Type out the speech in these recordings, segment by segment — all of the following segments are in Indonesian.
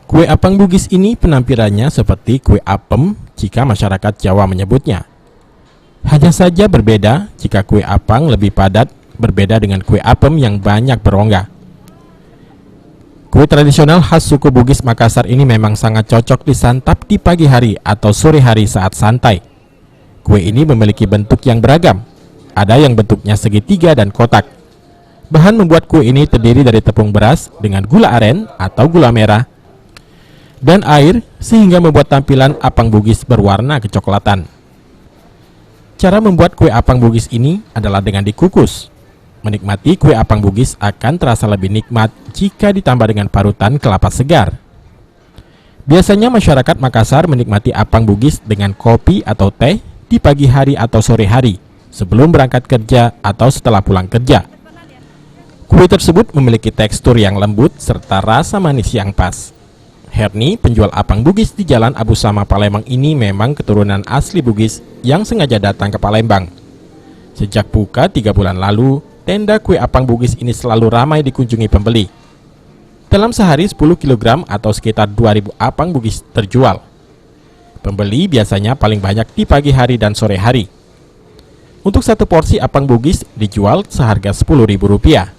Kue apang Bugis ini penampilannya seperti kue apem jika masyarakat Jawa menyebutnya. Hanya saja berbeda jika kue apang lebih padat berbeda dengan kue apem yang banyak berongga. Kue tradisional khas suku Bugis Makassar ini memang sangat cocok disantap di pagi hari atau sore hari saat santai. Kue ini memiliki bentuk yang beragam. Ada yang bentuknya segitiga dan kotak. Bahan membuat kue ini terdiri dari tepung beras dengan gula aren atau gula merah dan air sehingga membuat tampilan apang Bugis berwarna kecoklatan. Cara membuat kue apang Bugis ini adalah dengan dikukus. Menikmati kue apang Bugis akan terasa lebih nikmat jika ditambah dengan parutan kelapa segar. Biasanya masyarakat Makassar menikmati apang Bugis dengan kopi atau teh di pagi hari atau sore hari sebelum berangkat kerja atau setelah pulang kerja. Kue tersebut memiliki tekstur yang lembut serta rasa manis yang pas. Herni, penjual apang Bugis di Jalan Abu Sama Palembang ini memang keturunan asli Bugis yang sengaja datang ke Palembang. Sejak buka 3 bulan lalu, tenda kue apang Bugis ini selalu ramai dikunjungi pembeli. Dalam sehari 10 kg atau sekitar 2.000 apang Bugis terjual. Pembeli biasanya paling banyak di pagi hari dan sore hari. Untuk satu porsi apang Bugis dijual seharga Rp10.000.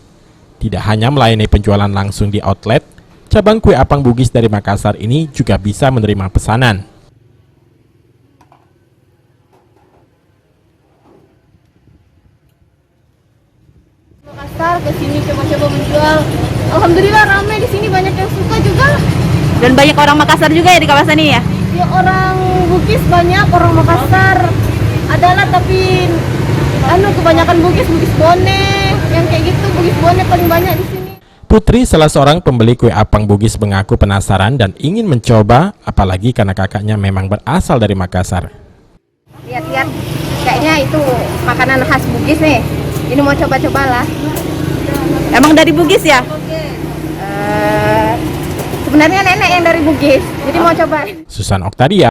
Tidak hanya melayani penjualan langsung di outlet, cabang kue apang Bugis dari Makassar ini juga bisa menerima pesanan. Makassar ke sini coba-coba menjual. Alhamdulillah ramai di sini, banyak yang suka juga. Dan banyak orang Makassar juga ya di kawasan ini ya? Ya orang Bugis banyak, orang Makassar adalah tapi kebanyakan Bugis Bone, yang kayak gitu Bugis Bone paling banyak di sini. Putri, salah seorang pembeli kue apang Bugis, mengaku penasaran dan ingin mencoba, apalagi karena kakaknya memang berasal dari Makassar. Lihat-lihat, kayaknya itu makanan khas Bugis nih. Ini mau coba-coba lah. Emang dari Bugis ya? Sebenarnya nenek yang dari Bugis, jadi mau coba. Susan Oktadia,